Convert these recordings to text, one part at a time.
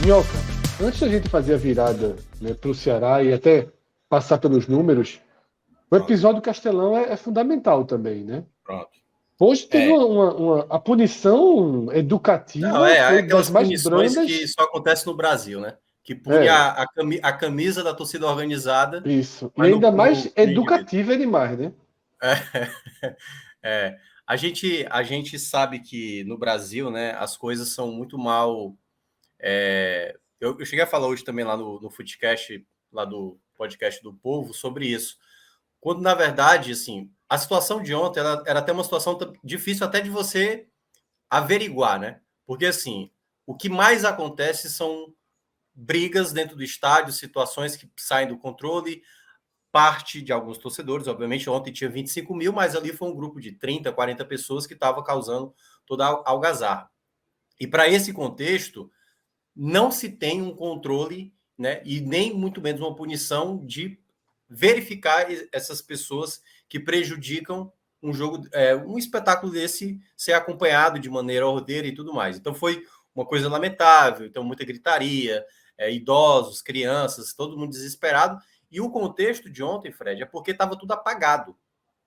Minhoca, antes da gente fazer a virada, né, para o Ceará e até passar pelos números, o Pronto, episódio do Castelão é fundamental também, né? pronto. Hoje teve É. A punição Não, educativa é foi das aquelas mais punições que brandas. só acontecem no Brasil, né? Que pune É, a camisa da torcida organizada, isso. E mas ainda mais no indivíduo. educativa é demais, né? É. A gente sabe que no Brasil, né, as coisas são muito mal. Eu cheguei a falar hoje também lá no Footcast, lá do podcast do Povo, sobre isso. Quando, na verdade, assim, a situação de ontem era até uma situação difícil até de você averiguar, né? Porque, assim, o que mais acontece são brigas dentro do estádio, situações que saem do controle, parte de alguns torcedores. Obviamente, ontem tinha 25 mil, mas ali foi um grupo de 30, 40 pessoas que estava causando toda a algazarra. E para esse contexto, não se tem um controle, né, e nem muito menos uma punição de verificar essas pessoas que prejudicam um jogo, um espetáculo desse ser acompanhado de maneira ordeira e tudo mais. Então foi uma coisa lamentável, então muita gritaria, idosos, crianças, todo mundo desesperado. E o contexto de ontem, Fred, é porque estava tudo apagado.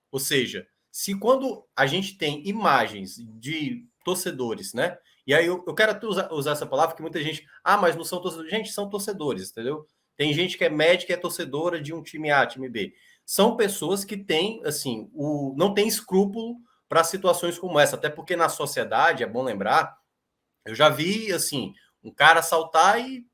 Ou seja, se quando a gente tem imagens de torcedores, né? E aí eu quero até usar essa palavra, que muita gente, mas não são torcedores. Gente, são torcedores, entendeu? Tem gente que é médica e é torcedora de um time A, time B. São pessoas que têm, assim, não tem escrúpulo para situações como essa, até porque na sociedade, é bom lembrar, eu já vi, assim, um cara assaltar e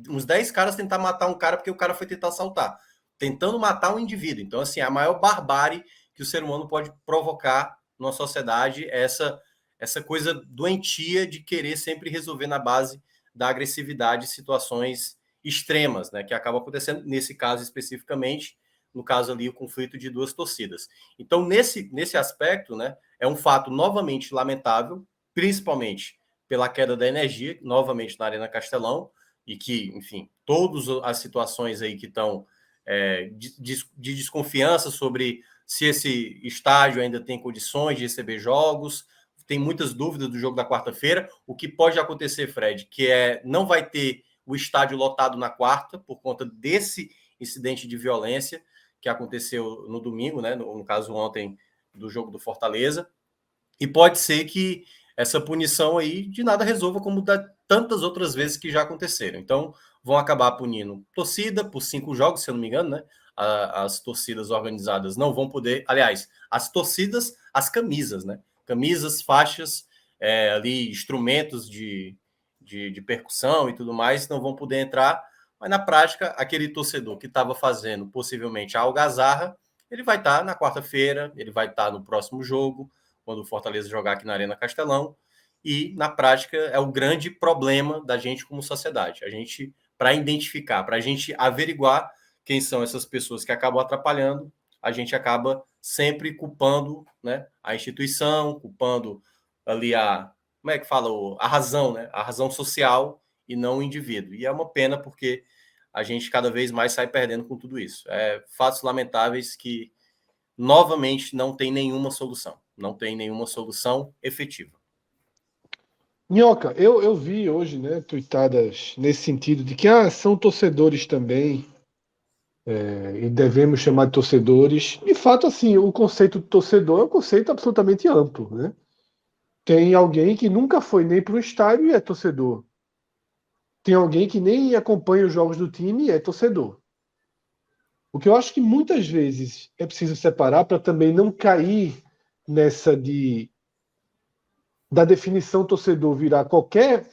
uns 10 caras tentar matar um cara porque o cara foi tentar assaltar, tentando matar um indivíduo. Então, assim, a maior barbárie que o ser humano pode provocar numa sociedade é essa coisa doentia de querer sempre resolver na base da agressividade situações extremas, né, que acaba acontecendo nesse caso especificamente, no caso ali o conflito de duas torcidas. Então, nesse aspecto, né, é um fato novamente lamentável, principalmente pela queda da energia, novamente na Arena Castelão, e que, enfim, todas as situações aí que estão de desconfiança sobre se esse estádio ainda tem condições de receber jogos, tem muitas dúvidas do jogo da quarta-feira. O que pode acontecer, Fred, que não vai ter o estádio lotado na quarta, por conta desse incidente de violência que aconteceu no domingo, né? No caso ontem do jogo do Fortaleza. E pode ser que essa punição aí de nada resolva, como tantas outras vezes que já aconteceram. Então, vão acabar punindo torcida por 5 jogos, se eu não me engano, né? As torcidas organizadas não vão poder. Aliás, as torcidas, as camisas, né? Camisas, faixas, ali, instrumentos de percussão e tudo mais, não vão poder entrar. Mas na prática, aquele torcedor que estava fazendo possivelmente a algazarra, ele vai estar na quarta-feira, ele vai estar no próximo jogo, quando o Fortaleza jogar aqui na Arena Castelão. E, na prática, é o grande problema da gente como sociedade. A gente, para identificar, para a gente averiguar quem são essas pessoas que acabam atrapalhando, a gente acaba sempre culpando, né, a instituição, culpando ali como é que fala? A razão, né? A razão social e não o indivíduo. E é uma pena porque a gente cada vez mais sai perdendo com tudo isso. Fatos lamentáveis que novamente não tem nenhuma solução. Não tem nenhuma solução efetiva. Minhoca, eu vi hoje, né, tuitadas nesse sentido de que são torcedores também, e devemos chamar de torcedores. De fato, assim, o conceito de torcedor é um conceito absolutamente amplo, né? Tem alguém que nunca foi nem para o estádio e é torcedor. Tem alguém que nem acompanha os jogos do time e é torcedor. O que eu acho que muitas vezes é preciso separar para também não cair nessa da definição torcedor virar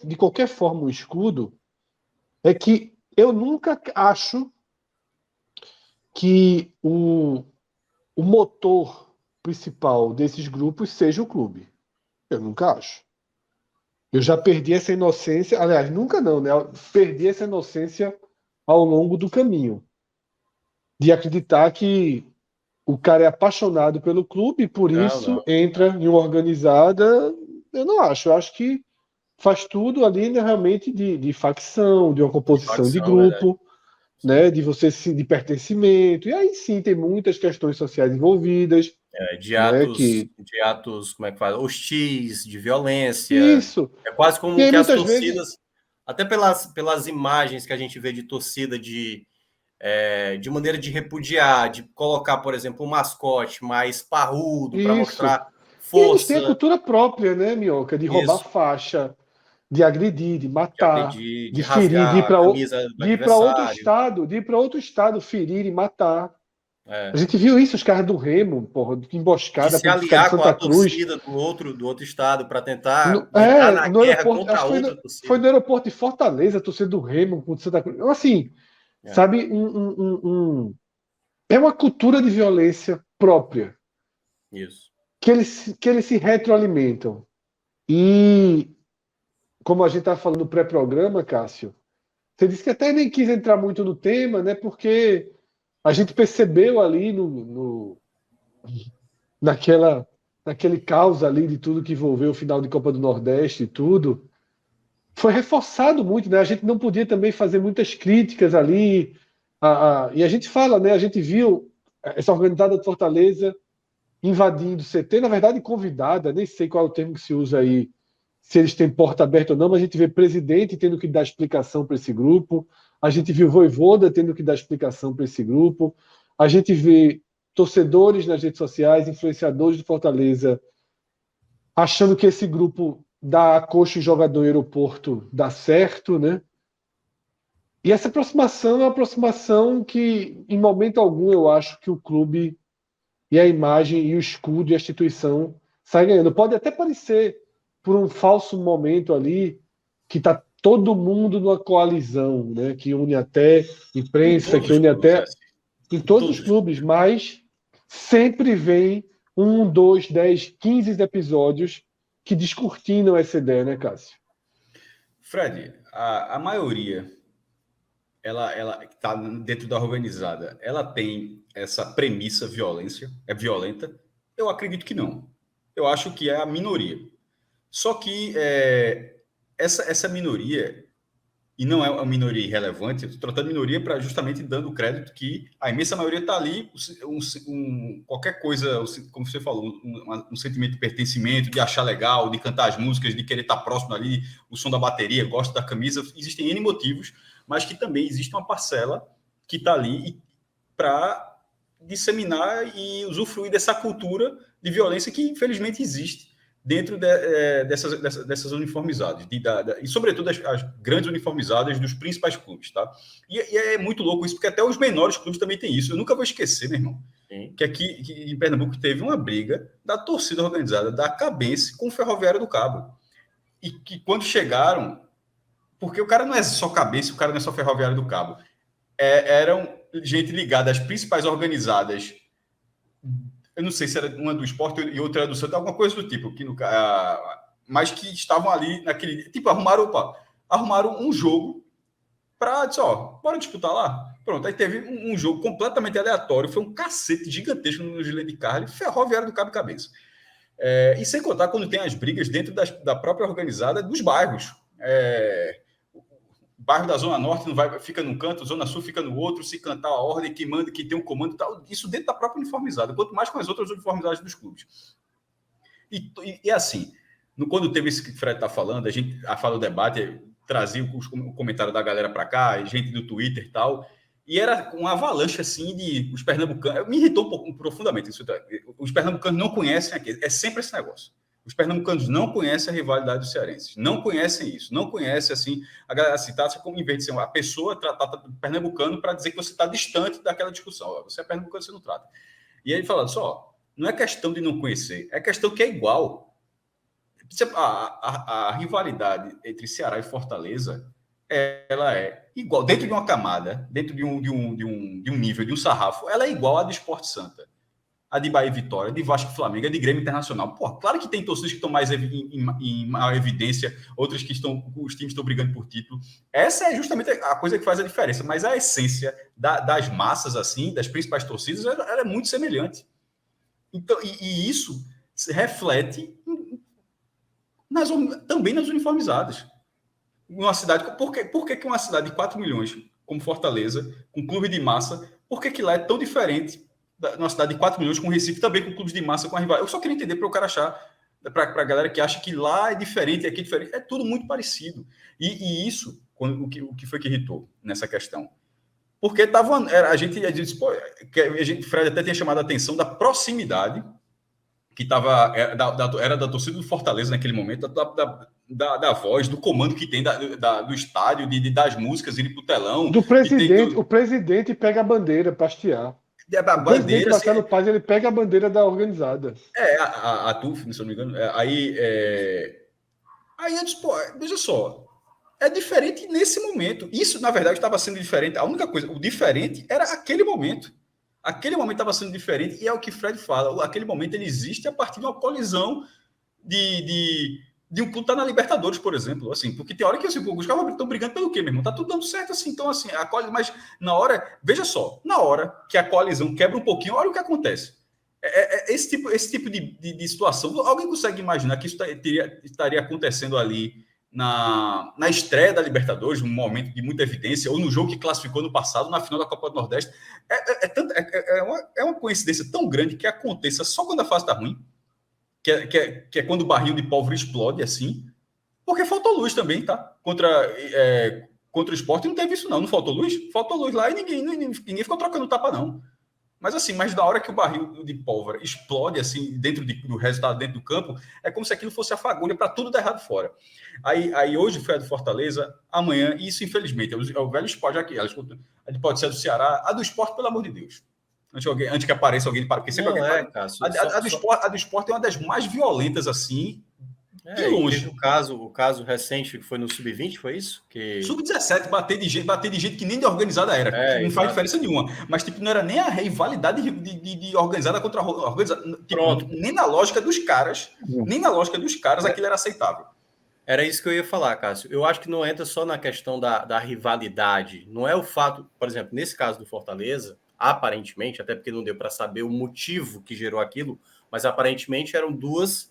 de qualquer forma um escudo, é que eu nunca acho que o motor principal desses grupos seja o clube. Eu nunca acho. Eu já perdi essa inocência, aliás, nunca não, né? Eu perdi essa inocência ao longo do caminho, de acreditar que o cara é apaixonado pelo clube e por Não, isso não. entra em uma organizada. Eu não acho. Eu acho que faz tudo ali, né, realmente de facção, de uma De composição de facção, verdade. grupo, Sim. né, de você de pertencimento. E aí sim tem muitas questões sociais envolvidas, né, que De atos, como é que fala? Hostis, de violência. isso. É quase E como aí que as muitas vezes torcidas. até pelas imagens que a gente vê de torcida de maneira de repudiar, de colocar, por exemplo, um mascote mais parrudo para Isso. mostrar E eles têm a força, cultura própria, né, Minhoca? De roubar isso, faixa, de agredir, de de matar, agredir, de de ferir, rasgar a camisa do de ir para outro adversário. estado, de ir para outro estado, ferir e matar. A É. gente viu isso, os caras do Remo, porra, De emboscada se para os caras de aliar com a Santa Cruz. torcida do outro estado para tentar entrar na No guerra aeroporto, acho contra que outra foi torcida. no aeroporto de Fortaleza, a torcida do Remo contra Santa Cruz. Então, assim, É, sabe, é uma cultura de violência própria, isso. que eles se retroalimentam. E, como a gente estava falando no pré-programa, Cássio, você disse que até nem quis entrar muito no tema, né? Porque a gente percebeu ali naquela, naquele caos ali de tudo que envolveu o final de Copa do Nordeste e tudo, foi reforçado muito, né? A gente não podia também fazer muitas críticas ali. E a gente fala, né? A gente viu essa organizada de Fortaleza invadindo o CT, na verdade convidada, nem sei qual é o termo que se usa aí, se eles têm porta aberta ou não, mas a gente vê presidente tendo que dar explicação para esse grupo, a gente viu Vojvoda tendo que dar explicação para esse grupo, a gente vê torcedores nas redes sociais, influenciadores de Fortaleza, achando que esse grupo da coxa e jogador aeroporto dá certo, né? E essa aproximação é uma aproximação que, em momento algum, eu acho que o clube e a imagem e o escudo e a instituição saem ganhando. Pode até parecer, por um falso momento ali, que está todo mundo numa coalizão, né? Que une até Em imprensa, todos que os une clubes, até assim. em Em todos os todos os clubes, clubes. mas sempre vem 1, 2, 10, 15 episódios que descortinam essa ideia, né, Cássio? Fred, a maioria, ela está dentro da organizada, ela tem essa premissa violência, é violenta? Eu acredito que não. Eu acho que é a minoria. Só que essa minoria, e não é uma minoria irrelevante, eu estou tratando de minoria para justamente dando crédito que a imensa maioria está ali, qualquer coisa, como você falou, um sentimento de pertencimento, de achar legal, de cantar as músicas, de querer estar próximo ali, o som da bateria, gosta da camisa, existem N motivos, mas que também existe uma parcela que está ali para disseminar e usufruir dessa cultura de violência que infelizmente existe dentro dessas uniformizadas, e sobretudo as grandes uniformizadas dos principais clubes, tá? E é muito louco isso, porque até os menores clubes também têm isso. Eu nunca vou esquecer, meu irmão, Sim. que aqui em Pernambuco teve uma briga da torcida organizada da Cabense com o Ferroviário do Cabo. E que quando chegaram, porque o cara não é só Cabense, o cara não é só Ferroviário do Cabo, eram gente ligada às principais organizadas. Eu não sei se era uma do esporte e outra era do Santos, alguma coisa do tipo, mas que estavam ali naquele. Tipo, arrumaram um jogo para dizer, ó, bora disputar lá. Pronto, aí teve um jogo completamente aleatório, foi um cacete gigantesco no Gilete de Carli, Ferroviário do Cabo e Cabeça. E sem contar quando tem as brigas dentro da própria organizada dos bairros. Bairro da Zona Norte não vai, fica num canto, Zona Sul fica no outro, se cantar a ordem, quem manda, quem tem um comando e tal, isso dentro da própria uniformizada, quanto mais com as outras uniformizadas dos clubes. E assim, quando teve isso que o Fred está falando, a gente fala do debate, trazia o comentário da galera para cá, gente do Twitter e tal, e era uma avalanche assim de os pernambucanos, me irritou um pouco profundamente isso. Os pernambucanos não conhecem aqui, é sempre esse negócio. Os pernambucanos não conhecem a rivalidade dos cearenses, não conhecem isso, não conhecem assim, a galera assim, tá, como em vez de ser uma pessoa tratar pernambucano para dizer que você está distante daquela discussão. Você é pernambucano, você não trata. E aí falando só, não é questão de não conhecer, é questão que é igual. A rivalidade entre Ceará e Fortaleza, ela é igual, dentro de uma camada, dentro de um nível, de um sarrafo, ela é igual à do Sport Santa, a de Bahia e Vitória, de Vasco e Flamengo, a de Grêmio Internacional. Pô, claro que tem torcidas que estão mais em maior evidência, outras que os times estão brigando por título. Essa é justamente a coisa que faz a diferença, mas a essência das massas, assim, das principais torcidas, ela é muito semelhante. Então, e isso se reflete também nas uniformizadas. Uma cidade, por que uma cidade de 4 milhões, como Fortaleza, com clube de massa, por que lá é tão diferente de uma cidade de 4 milhões com Recife, também com clubes de massa, com a rival? Eu só queria entender para o cara achar para a galera que acha que lá é diferente, aqui é diferente, é tudo muito parecido. E isso, o que foi que irritou nessa questão? Porque a gente disse, pô, Fred até tinha chamado a atenção da proximidade que era da torcida do Fortaleza naquele momento, da voz, do comando que tem do estádio, das músicas, ir pro telão. O presidente pega a bandeira para hastear. O presidente Marcelo Paz, ele pega a bandeira da organizada. A TUF, se não me engano. Aí eu disse, pô, veja só, é diferente nesse momento. Isso, na verdade, estava sendo diferente. A única coisa, o diferente era aquele momento. Aquele momento estava sendo diferente, e é o que Fred fala. Aquele momento ele existe a partir de uma colisão de um clube tá na Libertadores, por exemplo. Assim, porque tem hora que assim, os caras estão brigando pelo quê, meu irmão? Tá tudo dando certo assim. Então, assim, mas na hora, veja só, na hora que a coalizão quebra um pouquinho, olha o que acontece. Esse tipo de situação. Alguém consegue imaginar que isso estaria acontecendo ali na estreia da Libertadores, num momento de muita evidência, ou no jogo que classificou no passado, na final da Copa do Nordeste? É uma coincidência tão grande que aconteça só quando a fase está ruim, que é quando o barril de pólvora explode assim, porque faltou luz também, tá? Contra o Sport não teve isso não faltou luz? Faltou luz lá e ninguém ficou trocando tapa não. Mas na hora que o barril de pólvora explode assim dentro do resultado dentro do campo, é como se aquilo fosse a fagulha para tudo dar errado fora. Aí hoje foi a do Fortaleza, amanhã, e isso infelizmente é o velho Sport aqui. A gente pode ser a do Ceará, a do Sport, pelo amor de Deus. Antes que apareça alguém para, porque sempre não alguém Cássio, a do Sport é uma das mais violentas assim. De longe. Teve o caso recente que foi no Sub-20, foi isso? Sub-17, bater de jeito que nem de organizada era. Não faz diferença nenhuma. Mas tipo, não era nem a rivalidade de organizada contra a organizada. Tipo, nem na lógica dos caras, aquilo era aceitável. Era isso que eu ia falar, Cássio. Eu acho que não entra só na questão da rivalidade. Não é o fato, por exemplo, nesse caso do Fortaleza, aparentemente, até porque não deu para saber o motivo que gerou aquilo, mas aparentemente eram duas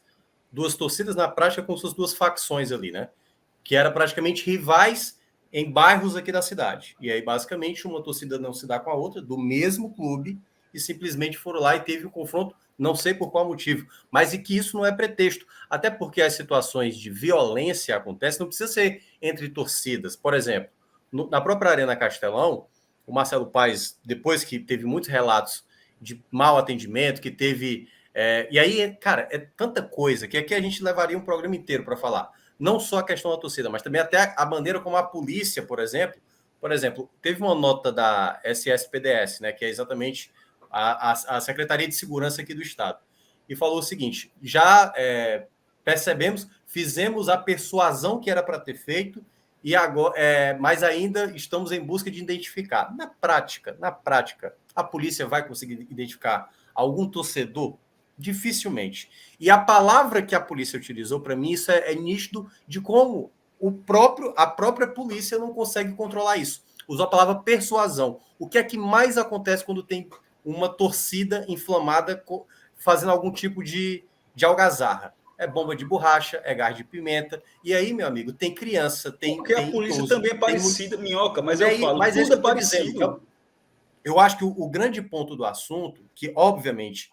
torcidas na prática com suas duas facções ali, né? Que eram praticamente rivais em bairros aqui da cidade. E aí, basicamente, uma torcida não se dá com a outra, do mesmo clube, e simplesmente foram lá e teve um confronto, não sei por qual motivo, mas e que isso não é pretexto. Até porque as situações de violência acontecem, não precisa ser entre torcidas. Por exemplo, na própria Arena Castelão, o Marcelo Paes, depois que teve muitos relatos de mau atendimento, que teve... e aí, cara, é tanta coisa que aqui a gente levaria um programa inteiro para falar. Não só a questão da torcida, mas também até a bandeira como a polícia, por exemplo. Por exemplo, teve uma nota da SSPDS, né, que é exatamente a Secretaria de Segurança aqui do Estado, e falou o seguinte: já percebemos, fizemos a persuasão que era para ter feito, e agora, mas ainda estamos em busca de identificar. Na prática, a polícia vai conseguir identificar algum torcedor? Dificilmente. E a palavra que a polícia utilizou, para mim, isso é nítido de como a própria polícia não consegue controlar isso. Usou a palavra persuasão. O que é que mais acontece quando tem uma torcida inflamada fazendo algum tipo de algazarra? É bomba de borracha, é gás de pimenta. E aí, meu amigo, tem criança, tem... Porque a polícia também é parecida, Minhoca, mas eu falo, mas tudo é parecido. Eu acho que o grande ponto do assunto, que obviamente...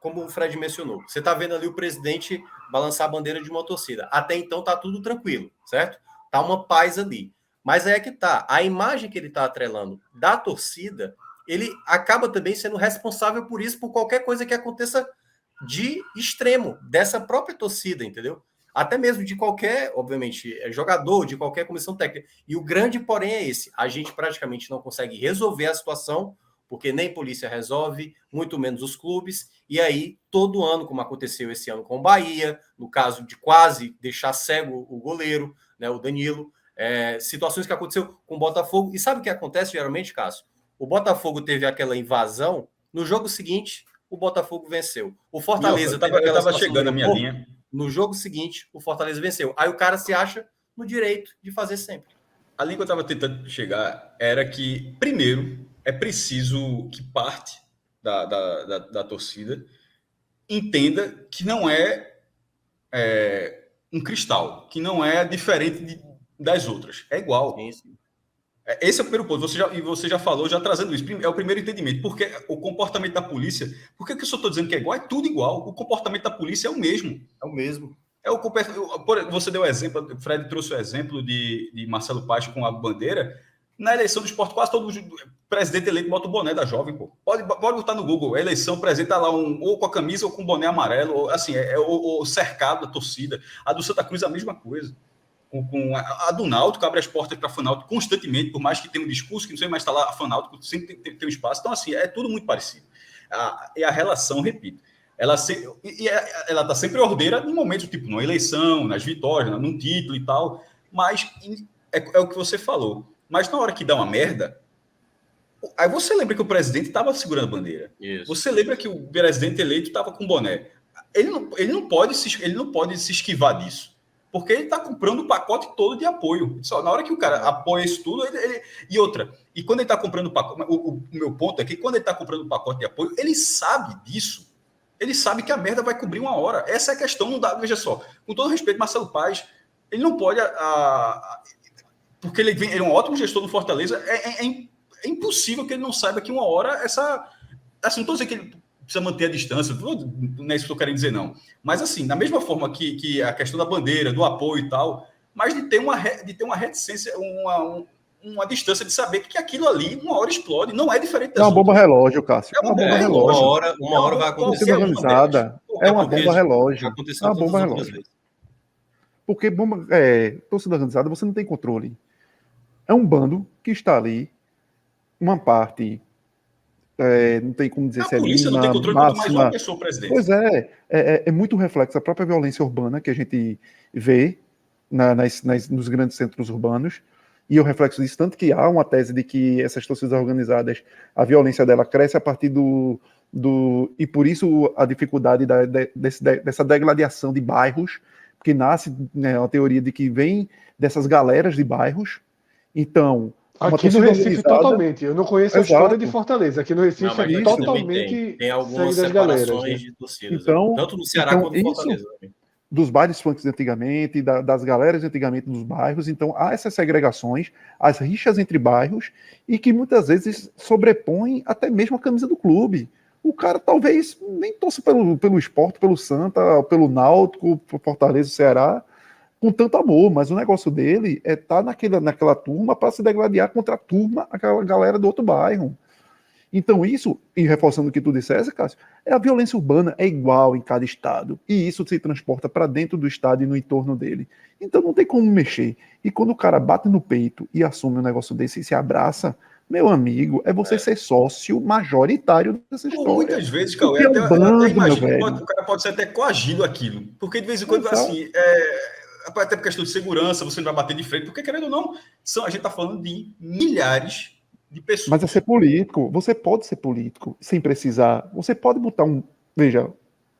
como o Fred mencionou, você está vendo ali o presidente balançar a bandeira de uma torcida. Até então está tudo tranquilo, certo? Tá uma paz ali. Mas aí é que tá. A imagem que ele está atrelando da torcida, ele acaba também sendo responsável por isso, por qualquer coisa que aconteça de extremo, dessa própria torcida, entendeu? Até mesmo de qualquer, obviamente, jogador, de qualquer comissão técnica. E o grande porém é esse. A gente praticamente não consegue resolver a situação, porque nem polícia resolve, muito menos os clubes, e aí todo ano, como aconteceu esse ano com o Bahia, no caso de quase deixar cego o goleiro, né, o Danilo, situações que aconteceu com o Botafogo, e sabe o que acontece geralmente, Cássio? O Botafogo teve aquela invasão, no jogo seguinte, o Botafogo venceu. O Fortaleza eu estava chegando a minha linha. No jogo seguinte, o Fortaleza venceu. Aí o cara se acha no direito de fazer sempre. A linha que eu estava tentando chegar era que, primeiro, é preciso que parte da torcida entenda que não é um cristal, que não é diferente das outras. É igual. Sim, sim. Esse é o primeiro ponto. Você já falou, já trazendo isso. É o primeiro entendimento. Porque o comportamento da polícia. Por que eu só estou dizendo que é igual? É tudo igual. O comportamento da polícia é o mesmo. É o mesmo. Você deu o exemplo, o Fred trouxe o exemplo de Marcelo Paes com a bandeira. Na eleição do esporte, quase todo presidente eleito bota o boné da jovem, pô. Pode botar no Google. A eleição, o presidente tá lá ou com a camisa ou com o boné amarelo, ou, assim, o cercado da torcida. A do Santa Cruz é a mesma coisa. Com a do Náutico abre as portas para a Fanáutico constantemente, por mais que tenha um discurso que não sei, mas está lá a Fanáutico sempre tem um espaço. Então, assim, é tudo muito parecido. E a relação, repito, ela está sempre ordeira em momentos tipo numa eleição, nas vitórias, num título e tal, mas é o que você falou. Mas na hora que dá uma merda, aí você lembra que o presidente estava segurando a bandeira. Isso. Você lembra que o presidente eleito estava com boné. Ele não pode se esquivar disso. Porque ele está comprando o pacote todo de apoio. Só na hora que o cara apoia isso tudo, e outra. E quando ele está comprando o pacote, o meu ponto é que quando ele está comprando o pacote de apoio, ele sabe disso. Ele sabe que a merda vai cobrir uma hora. Essa é a questão. Não dá, veja só, com todo respeito, Marcelo Paes, ele não pode. Porque ele é um ótimo gestor do Fortaleza. É impossível que ele não saiba que uma hora essa. Assim, não estou dizendo que ele precisa manter a distância, não é isso que eu estou querendo dizer, não. Mas, assim, da mesma forma que a questão da bandeira, do apoio e tal, mas de ter uma reticência, uma distância de saber que aquilo ali, uma hora explode, não é diferente das outras. É uma bomba relógio, Cássio. É uma bomba relógio. Uma hora vai acontecer. Torcida organizada é uma bomba relógio. É uma bomba relógio. Porque torcida organizada você não tem controle. É um bando que está ali, uma parte... não tem como dizer se é mínima, polícia não tem controle quanto mais uma pessoa presidente. Pois é muito reflexo da própria violência urbana que a gente vê nos grandes centros urbanos, e o reflexo disso, tanto que há uma tese de que essas torcidas organizadas, a violência dela cresce a partir e por isso a dificuldade dessa degladiação de bairros, porque nasce, né, a teoria de que vem dessas galeras de bairros. Então, aqui no Recife, totalmente. Eu não conheço a história de Fortaleza. Aqui no Recife é totalmente. Tem algumas separações de torcidas. Então, tanto no Ceará quanto no Fortaleza. Dos bares funks de antigamente, das galeras de antigamente dos bairros. Então, há essas segregações, as rixas entre bairros, e que muitas vezes sobrepõem até mesmo a camisa do clube. O cara talvez nem torça pelo esporte, pelo Santa, pelo Náutico, pelo Fortaleza, Ceará, com tanto amor, mas o negócio dele é estar naquela turma para se degladiar contra a turma, aquela galera do outro bairro. Então isso, e reforçando o que tu disseste, Cássio, a violência urbana é igual em cada estado, e isso se transporta para dentro do estado e no entorno dele. Então não tem como mexer. E quando o cara bate no peito e assume um negócio desse e se abraça, meu amigo, é você ser sócio majoritário dessa história. Muitas vezes, Cauê, eu até imagino que o cara pode ser até coagido aquilo, porque de vez em quando, assim, até por questão de segurança, você não vai bater de frente, porque, querendo ou não, a gente está falando de milhares de pessoas. Mas é ser político. Você pode ser político sem precisar. Você pode botar um... Veja...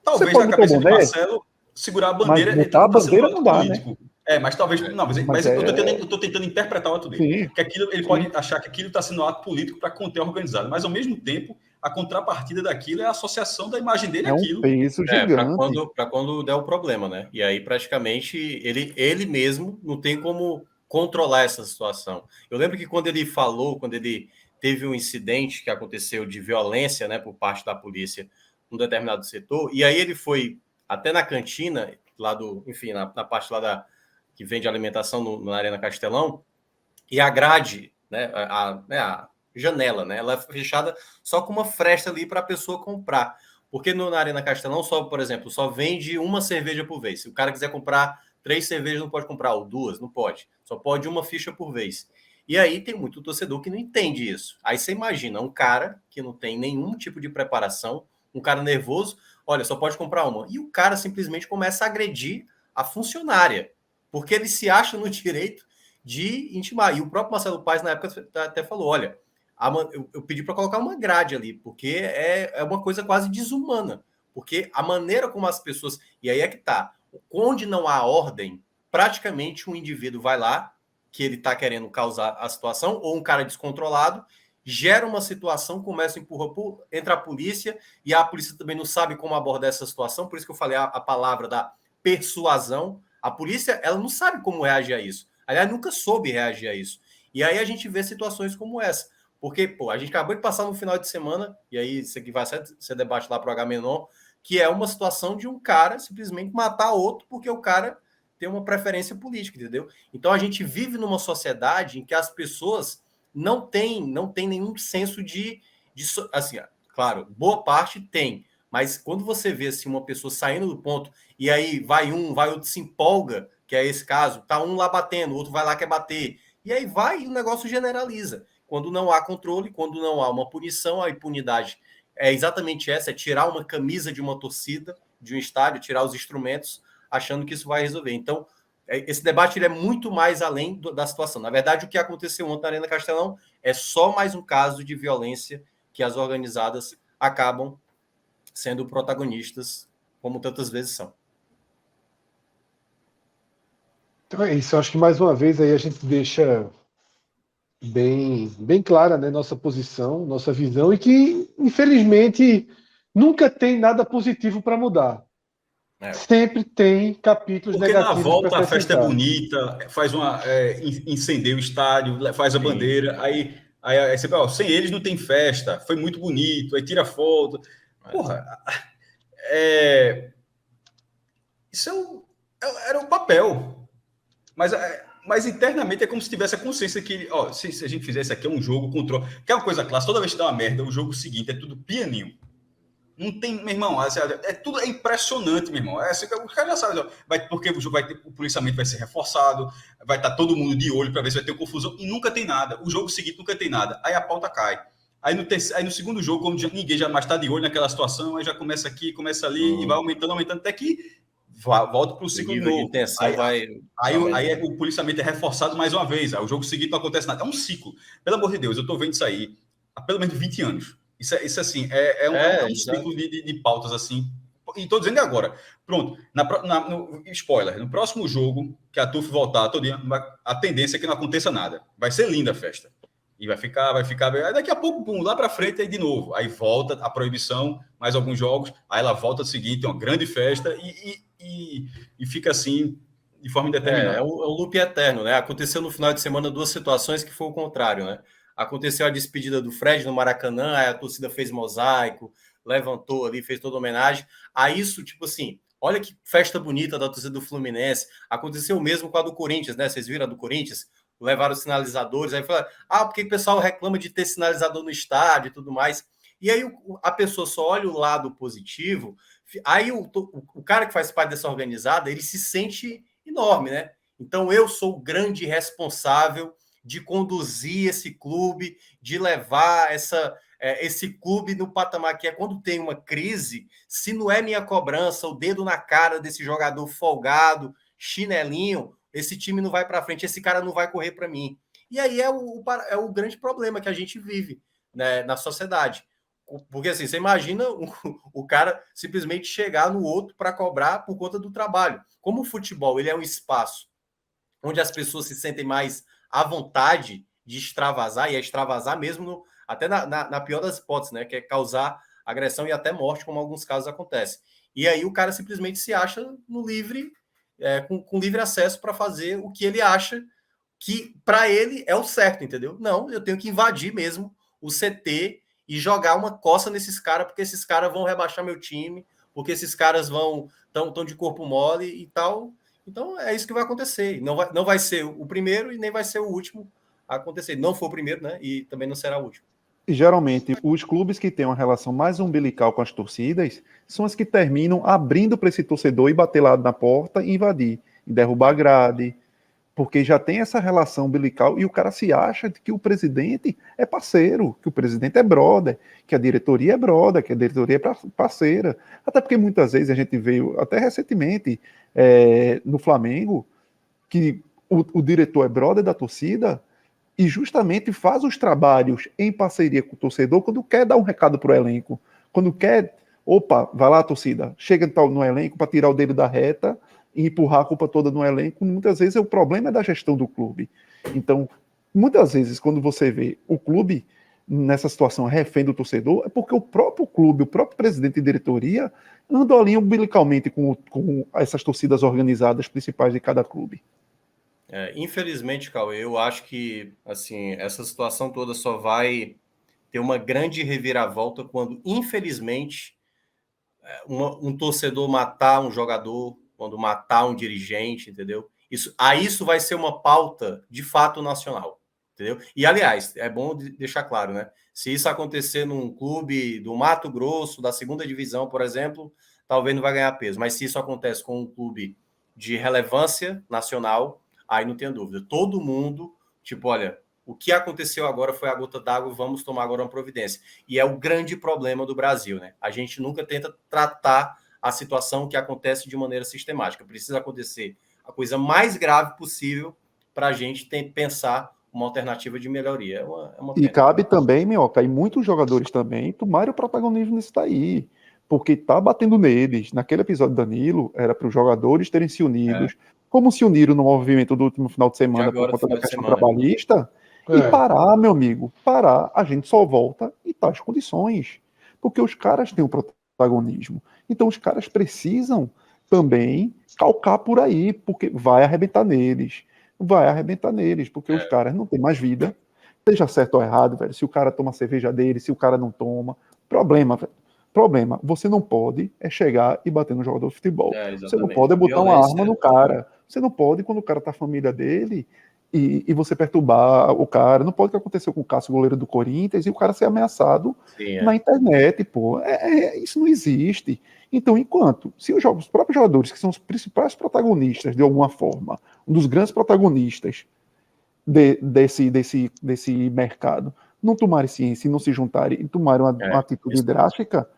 Talvez na cabeça de Marcelo, segurar a bandeira... Mas botar a bandeira não dá, político. Né? Mas talvez... Não, mas eu estou tentando interpretar o ato dele. Porque ele pode achar que aquilo está sendo um ato político para conter a organizada. Mas, ao mesmo tempo, a contrapartida daquilo é a associação da imagem dele àquilo. Um peso gigante. Para quando der o problema, né? E aí, praticamente, ele mesmo não tem como controlar essa situação. Eu lembro que quando ele teve um incidente que aconteceu de violência, né, por parte da polícia num determinado setor, e aí ele foi até na cantina, lá na parte lá que vende alimentação na Arena Castelão, e a grade, né, a janela, né, ela é fechada só com uma fresta ali para a pessoa comprar. Porque na Arena Castelão, por exemplo, só vende uma cerveja por vez. Se o cara quiser comprar 3 cervejas, não pode comprar, ou 2, não pode. Só pode uma ficha por vez. E aí tem muito torcedor que não entende isso. Aí você imagina um cara que não tem nenhum tipo de preparação, um cara nervoso, olha, só pode comprar uma. E o cara simplesmente começa a agredir a funcionária, porque ele se acha no direito de intimar. E o próprio Marcelo Paes, na época, até falou, olha, eu pedi para colocar uma grade ali, porque é uma coisa quase desumana. Porque a maneira como as pessoas... E aí é que tá. Onde não há ordem, praticamente um indivíduo vai lá, que ele está querendo causar a situação, ou um cara descontrolado, gera uma situação, começa a empurrar, entra a polícia, e a polícia também não sabe como abordar essa situação, por isso que eu falei a palavra da persuasão. A polícia, ela não sabe como reagir a isso. Aliás, nunca soube reagir a isso. E aí a gente vê situações como essa. Porque, pô, a gente acabou de passar no final de semana, e aí isso aqui vai ser debate lá pro Agamenon, que é uma situação de um cara simplesmente matar outro porque o cara tem uma preferência política, entendeu? Então a gente vive numa sociedade em que as pessoas não têm nenhum senso assim, claro, boa parte tem, mas quando você vê assim, uma pessoa saindo do ponto e aí vai outro se empolga, que é esse caso, tá um lá batendo, o outro vai lá quer bater, e aí vai e o negócio generaliza. Quando não há controle, quando não há uma punição, a impunidade é exatamente essa, é tirar uma camisa de uma torcida, de um estádio, tirar os instrumentos, achando que isso vai resolver. Então, esse debate ele é muito mais além da situação. Na verdade, o que aconteceu ontem na Arena Castelão é só mais um caso de violência que as organizadas acabam sendo protagonistas, como tantas vezes são. Então é isso. Eu acho que mais uma vez aí a gente deixa bem clara, né, nossa posição, nossa visão, e que, infelizmente, nunca tem nada positivo para mudar. Sempre tem capítulos porque negativos. Porque na volta para a festa é bonita, faz incendeia o estádio, faz a bandeira, aí você fala, sem eles não tem festa, foi muito bonito, aí tira foto. Porra, isso era o papel. Mas internamente é como se tivesse a consciência que, se a gente fizesse aqui é um jogo, controle. Que é uma coisa clássica, toda vez que dá uma merda, o jogo seguinte é tudo pianinho. Não tem, meu irmão, é impressionante, meu irmão. O cara já sabe, porque o jogo o policiamento vai ser reforçado, vai estar todo mundo de olho para ver se vai ter confusão, e nunca tem nada. O jogo seguinte nunca tem nada. Aí a pauta cai. Aí no segundo jogo, como ninguém já mais está de olho naquela situação, aí já começa aqui, começa ali, e vai aumentando, até que volta para o ciclo novo. Aí o policiamento é reforçado mais uma vez. Aí o jogo seguinte não acontece nada. É um ciclo. Pelo amor de Deus, eu estou vendo isso aí há pelo menos 20 anos. Isso assim, é um ciclo de pautas assim. E estou dizendo agora. Pronto, no spoiler, no próximo jogo, que a TUF voltar todinha, a tendência é que não aconteça nada. Vai ser linda a festa. E vai ficar. Aí daqui a pouco, pum, lá para frente, aí de novo. Aí volta a proibição, mais alguns jogos. Aí ela volta ao seguinte, uma grande festa e fica assim, de forma indeterminada. É um loop eterno, né? Aconteceu no final de semana 2 situações que foi o contrário, né? Aconteceu a despedida do Fred no Maracanã, aí a torcida fez mosaico, levantou ali, fez toda a homenagem. Aí isso, tipo assim, olha que festa bonita da torcida do Fluminense. Aconteceu o mesmo com a do Corinthians, né? Vocês viram a do Corinthians? Levaram os sinalizadores, aí falaram, porque o pessoal reclama de ter sinalizador no estádio e tudo mais. E aí a pessoa só olha o lado positivo, aí o cara que faz parte dessa organizada, ele se sente enorme, né? Então eu sou o grande responsável de conduzir esse clube, de levar esse clube no patamar que é quando tem uma crise, se não é minha cobrança, o dedo na cara desse jogador folgado, chinelinho, esse time não vai para frente, esse cara não vai correr para mim. E aí é o grande problema que a gente vive, né, na sociedade. Porque assim, você imagina o cara simplesmente chegar no outro para cobrar por conta do trabalho. Como o futebol ele é um espaço onde as pessoas se sentem mais à vontade de extravasar, e é extravasar mesmo, até na pior das hipóteses, né? Que é causar agressão e até morte, como alguns casos acontecem. E aí o cara simplesmente se acha no livre, com livre acesso para fazer o que ele acha que para ele é o certo, entendeu? Não, eu tenho que invadir mesmo o CT e jogar uma coça nesses caras, porque esses caras vão rebaixar meu time, porque esses caras estão de corpo mole e tal. Então é isso que vai acontecer. Não vai ser o primeiro e nem vai ser o último a acontecer. Não foi o primeiro, né? E também não será o último. E geralmente os clubes que têm uma relação mais umbilical com as torcidas são as que terminam abrindo para esse torcedor e bater lá na porta e invadir, e derrubar a grade, porque já tem essa relação umbilical e o cara se acha que o presidente é parceiro, que o presidente é brother, que a diretoria é brother, que a diretoria é parceira. Até porque muitas vezes a gente veio, até recentemente, no Flamengo, que o diretor é brother da torcida e justamente faz os trabalhos em parceria com o torcedor quando quer dar um recado para o elenco, quando quer, vai lá torcida, chega no elenco para tirar o dedo da reta e empurrar a culpa toda no elenco. Muitas vezes o problema é da gestão do clube. Então, muitas vezes, quando você vê o clube nessa situação refém do torcedor, é porque o próprio clube, o próprio presidente e diretoria andam ali umbilicalmente com essas torcidas organizadas principais de cada clube. Infelizmente, Cauê, eu acho que assim, essa situação toda só vai ter uma grande reviravolta quando, infelizmente, um torcedor matar um jogador, quando matar um dirigente, entendeu? Isso vai ser uma pauta de fato nacional, entendeu? E, aliás, é bom deixar claro, né? Se isso acontecer num clube do Mato Grosso, da segunda divisão, por exemplo, talvez não vai ganhar peso. Mas se isso acontece com um clube de relevância nacional, aí não tem dúvida. Todo mundo, tipo, olha, o que aconteceu agora foi a gota d'água, vamos tomar agora uma providência. E é o grande problema do Brasil, né? A gente nunca tenta tratar a situação que acontece de maneira sistemática. Precisa acontecer a coisa mais grave possível para a gente pensar uma alternativa de melhoria. É uma E pena. cabe também, Minhoca, e muitos jogadores também tomarem o protagonismo nisso daí. Porque tá batendo neles. Naquele episódio do Danilo, era para os jogadores terem se unidos, como se uniram no movimento do último final de semana por conta da questão trabalhista, e parar, meu amigo, parar. A gente só volta em tais condições. Porque os caras têm o protagonismo. Então os caras precisam também calcar por aí, porque vai arrebentar neles. Vai arrebentar neles, porque os caras não têm mais vida. Seja certo ou errado, velho. Se o cara toma a cerveja dele, se o cara não toma. Problema, velho. Problema. Você não pode chegar e bater no jogador de futebol. Você não pode botar uma arma no cara. Você não pode, quando o cara tá a família dele, e você perturbar o cara. Não pode o que aconteceu com o Cássio, goleiro do Corinthians, e o cara ser ameaçado na internet, pô. Isso não existe. Então, se os próprios jogadores, que são os principais protagonistas, de alguma forma, um dos grandes protagonistas desse mercado, não tomarem ciência e não se juntarem e tomarem uma atitude drástica,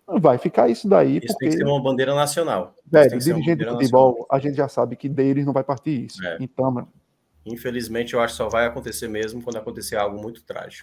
vai ficar isso daí. Isso porque tem que ser uma bandeira nacional. Velho, dirigente de futebol, a gente já sabe que deles não vai partir isso. Então, infelizmente, eu acho que só vai acontecer mesmo quando acontecer algo muito trágico.